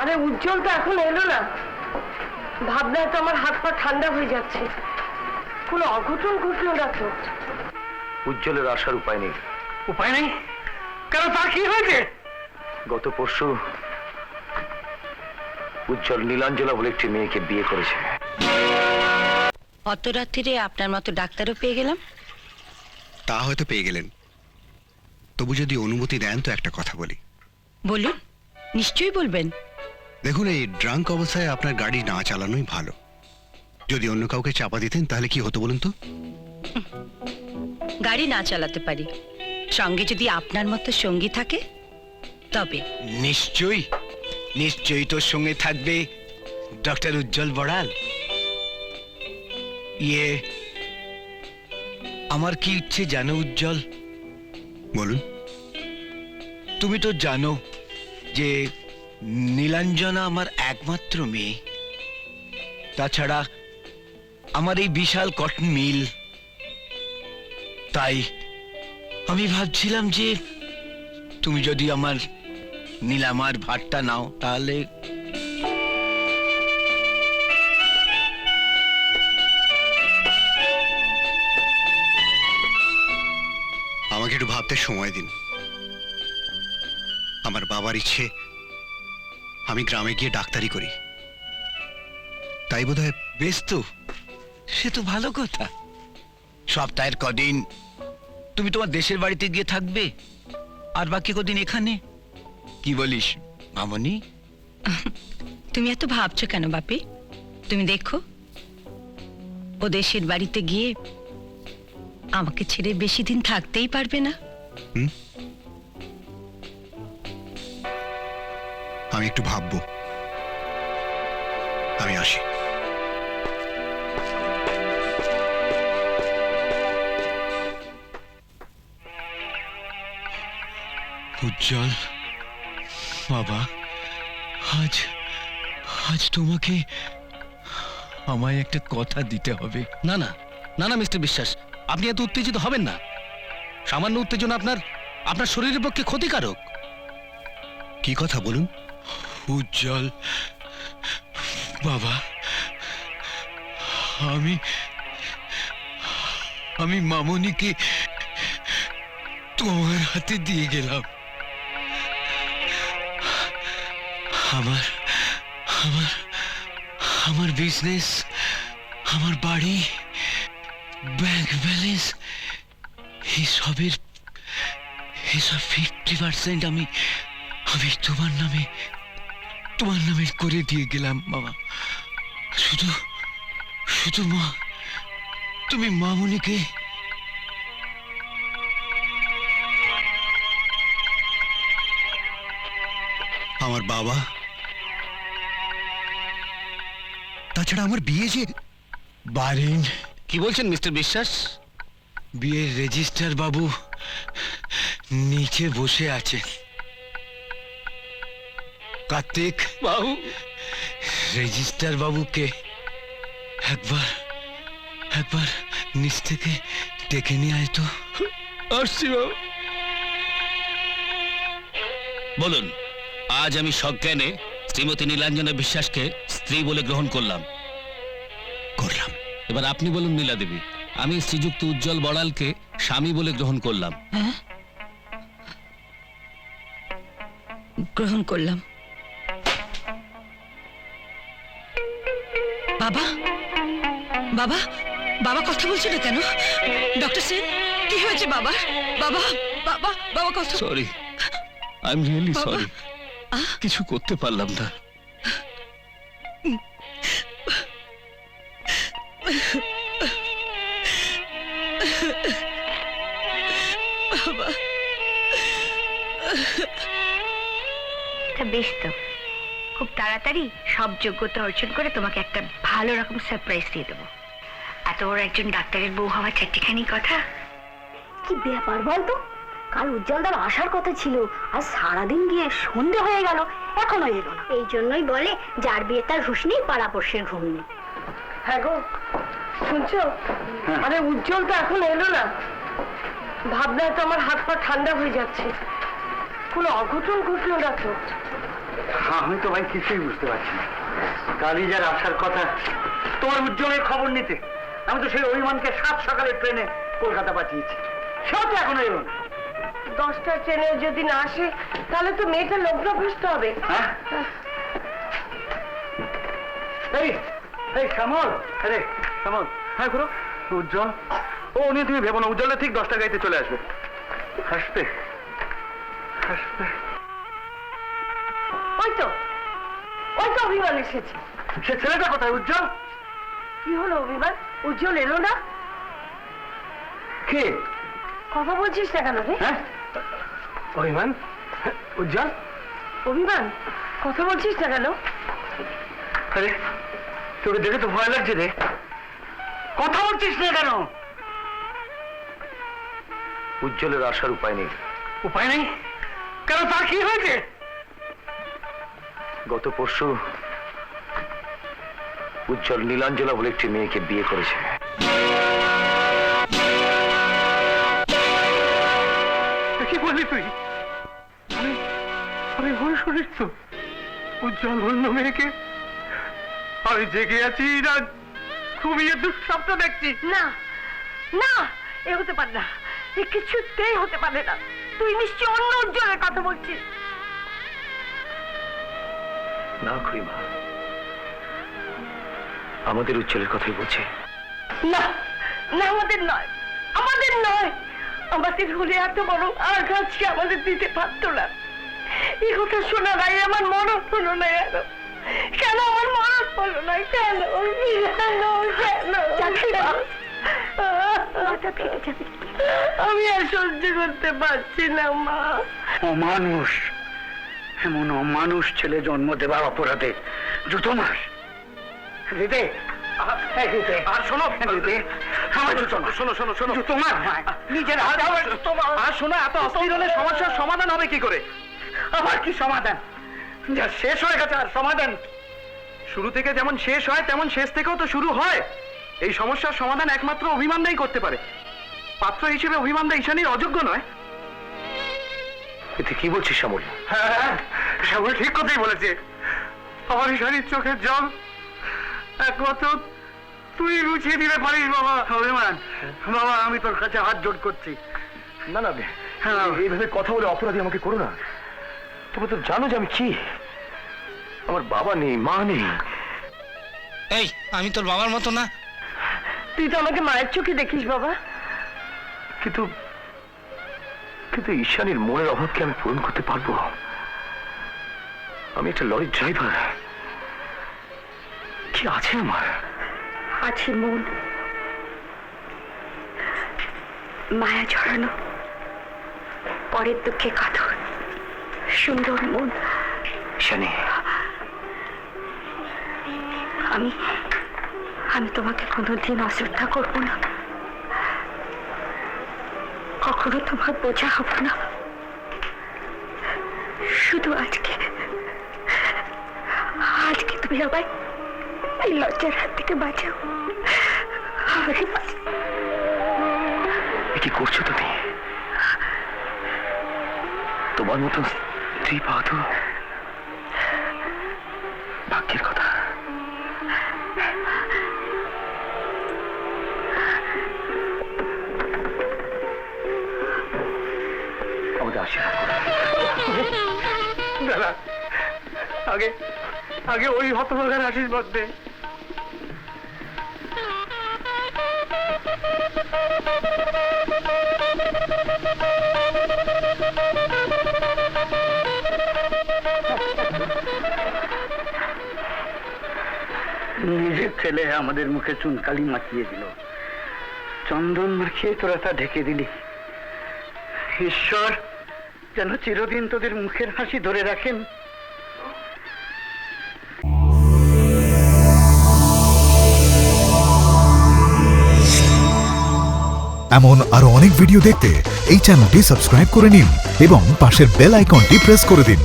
আরে উজ্জ্বল তো এখন এলো না, ভাবনায় তো আমার হাত পা ঠান্ডা হয়ে যাচ্ছে। কোনো অঘটন ঘটলো না তো? উজ্জ্বলের আসার উপায় নেই। উপায় নেই? কেন, তার কি হয়েছে? গত পরশু উজ্জ্বল নীলাঞ্জলা বলে একটি মেয়েকে বিয়ে করেছে। অত রাত্রিরে আপনার মতো ডাক্তারও পেয়ে গেলাম। তা হয়তো পেয়ে গেলেন, তবু যদি অনুমতি দেন তো একটা কথা বলি। বলুন, নিশ্চয়ই বলবেন। দেখুন, এই ড্রাঙ্ক অবস্থায় আপনার গাড়ি না চালানোই ভালো। যদি অন্য কাউকে চাপা দিতেন তাহলে কি হতো বলুন তো? গাড়ি না চালাতে পারি, সঙ্গে যদি আপনার মতো সঙ্গী থাকে তবে। নিশ্চয়ই নিশ্চয়ই তোর সঙ্গে থাকবে ডক্টর উজ্জ্বল বড়াল। আমার কি ইচ্ছে জানো উজ্জ্বল? বলুন। তুমি তো জানো যে নীলাঞ্জনা আমার একমাত্র মেয়ে। তাছাড়া আমার এই বিশাল কটন মিল। তাই আমি ভাবছিলাম যে তুমি যদি আমার নীলামার ভাতটা নাও তাহলে। আমাকে একটু ভাবতে সময় দিন। আমার বাবার ইচ্ছে আমি গ্রামে গিয়ে ডাক্তারি করি, তাই বোধহয়। বেশ, তো সে তো ভালো কথা। সপ্তাহের কদিন তুমি তোমার দেশের বাড়িতে গিয়ে থাকবে, আর বাকি কদিন এখানে। কি বলিস মামনি? তুমি এত ভাবছো কেন বাপি? তুমি দেখো, ও দেশের বাড়িতে গিয়ে আমাকে ছেড়ে বেশি দিন থাকতেই পারবে না। আমি একটু ভাববো। আমি আসি। উজ্জ্বল বাবা, আজ আজ তোমাকে আমায় একটা কথা দিতে হবে। না না না না মিস্টার বিশ্বাস, আপনি এত উত্তেজিত হবেন না। সামান্য উত্তেজনা আপনার আপনার শরীরের পক্ষে ক্ষতিকারক। কি কথা বলুন? উজ্জ্বল বাবা, আমি আমি মামনিকে তোমার হাতে দিয়ে গেলাম। আমার আমার আমার বিজনেস, আমার বাড়ি, ব্যাংক ব্যালেন্স, এসব 50% আমি তোমার নামে করে দিয়ে গেলাম বাবা। শুধু শুধু মা, তুমি মামনিকে আমার বাবা, তাছাড়া আমার বিয়ে যে। বারেন, কি বলছেন মিস্টার বিশ্বাস? বিয়ের রেজিস্ট্রার বাবু নিচে বসে আছেন। কার্তিক বাবু, রেজিস্ট্রার বাবুকে একবার নিচ থেকে ডেকে নিয়ে আয় তো। আসছি বাবু। বলুন, আজ আমি সজ্ঞানে শ্রীমতী নীলাঞ্জনা বিশ্বাসকে স্ত্রী বলে গ্রহণ করলাম। এবার আপনি বলুন নীলা দেবী, আমি শ্রীযুক্ত উজ্জ্বল বড়ালকে স্বামী বলে গ্রহণ করলাম। গ্রহণ করলাম। বাবা, বাবা, বাবা কথা বলছো না কেন? ডক্টর সেন, কি হয়েছে বাবা? বাবা, বাবা, বাবা কথা। সরি, আই এম রিয়েলি বাবা। সরি। কিছু করতে পারলাম না। বেশ, তো খুব তাড়াতাড়ি সব যোগ্যতা অর্জন করে তোমাকে একটা ভালো রকম সারপ্রাইজ দিয়ে দেবো। এত বড় একজন ডাক্তারের বউ হওয়া চারটিখানি কথা। কি ব্যাপার বলতো? কাল উজ্জ্বলদার আসার কথা ছিল, আর সারাদিন গিয়ে সন্ধে হয়ে গেল, এখনো এলো না। এই জন্যই বলে যার বিয়ে তার হুঁশ নেই, পাড়াপড়শের ঘুম নেই। হ্যাঁ গো, শুনছো? আরে উজ্জ্বল তো এখন এলো না, ভাবনায় তো আমার হাত পা ঠান্ডা হয়ে যাচ্ছে। কোনো অঘটন ঘটলো না তো? আমি তো ভাই কিছুই বুঝতে পারছি না। কালই যার আসার কথা তোমার উজ্জ্বলের খবর নিতে, আমি তো সেই অভিমানকে 7 সকালে ট্রেনে কলকাতা পাঠিয়েছি, সেও তো এখনো এলো না। 10টা ট্রেনে যদি না আসে তাহলে তো মেয়েটা লগ্নভ্রষ্ট হবে। হ্যাঁ এই এই শ্যামল, আরে শ্যামল, হ্যাঁ করো উজ্জ্বল, ও নিয়ে তুমি ভেবো না, উজ্জ্বলটা ঠিক 10টা গাড়িতে চলে আসবে। হাসবে হাসবে। ওই তো অভিমান এসেছে। সে ছেলেটা কোথায় উজ্জ্বল? কি হলো অভিমান? উজ্জ্বল এলো না? কে কথা বলছিস না কেন রে? হ্যাঁ অভিমান? উজ্জ্বল অভিমান কথা বলছিস না কেন? আরে তোকে দেখে তো ভয় লাগছে রে, কথা বলছিস না কেন? উজ্জ্বলের আসার উপায় নেই। উপায় নেই কেন? তার কি হয়েছে? গত পরশু উজ্জ্বল নীলাঞ্জলা বলে একটি মেয়েকে বিয়ে করেছে। কি বললি তুই? আমি ভুল শুনিস তো? উজ্জ্বল অন্য মেয়েকে? আমি জেগে আছি না ঘুমিয়ে দুঃস্বপ্ন দেখছি? না না, এ হতে পারে না, এ কিছুতেই হতে পারে না। তুই নিশ্চয়ই অন্য উজ্জ্বলের কথা বলছিস। না খুড়িমা, আমাদের উজ্জ্বলের কথাই বলছে। না না, আমাদের নয়, আমাদের নয়। আমাদের হলে এত বড় আঘাত সে আমাদের দিতে পারতো না। এই কথা শোনার আগে আমার মরণ হলো না। কেন আমার মরণ হলো না? কেন আমি আর সহ্য করতে পারছি না মা। অমানুষ, এমন অমানুষ ছেলে জন্ম দেবার অপরাধে জুতো মার দিতে। আর শোনো দিতে, আমার জুতো মার। শোনো শোনো শোনো, জুতো মার নিজের হাত। আর শোনো, এত অস্থির হলে সমস্যার সমাধান হবে কি করে? আবার কি সমাধান? যা শেষ হয়ে গেছে আর সমাধান? শুরু থেকে যেমন শেষ হয় তেমন শেষ থেকেও তো শুরু হয়। এই সমস্যার সমাধান একমাত্র অভিমানদাই করতে পারে। পাত্র হিসেবে অভিমানদা ঈশানীর অযোগ্য নয়। এতে কি বলছিস শ্যামল? হ্যাঁ, শ্যামল ঠিক কথাই বলেছে। আমার ঈশানীর চোখের জল একমাত্র তুই মুছিয়ে দিতে পারিস বাবা। অভিমান বাবা, আমি তোর কাছে হাত জোড় করছি। না না, এইভাবে কথা বলে অপরাধী আমাকে করো না। তুমি তো জানো যে আমি কি, আমার বাবা নেই, মা নেই। এই, আমি তোর বাবার মতো না। তুই তো আমাকে মায়ের চোখে দেখিস বাবা। কিন্তু কিন্তু ঈশানীর মনের অভাবকে আমি পূরণ করতে পারবো? আমি একটা লরির ড্রাইভার, কি আছে আমার? আছে মন, মায়া ঝরানো, পরের দুঃখে কাতর সুন্দর মন। ঈশানী, আমি তোমাকে কোনোদিন অশ্রদ্ধা করব না, কখনো তোমার বোঝা হব না। শুধু আজকে তুমি আবার এই লজ্জার হাত থেকে বাঁচাও। কি করছো তুমি? তোমার মতো স্ত্রী পাওয়া তো ভাগ্যের কথা। আমাদের আশীর্বাদ দাদা, আগে ওই হতভাগার আশীর্বাদ দে। নিজের ছেলে আমাদের মুখে চুনকালি মাখিয়ে দিল, চন্দন মাখিয়ে তোরা তা ঢেকে দিলি। ঈশ্বর যেন চিরদিন তোদের মুখের হাসি ধরে রাখেন। এমন আরো অনেক ভিডিও দেখতে এই চ্যানেলটি সাবস্ক্রাইব করে নিন এবং পাশের বেল আইকনটি প্রেস করে দিন।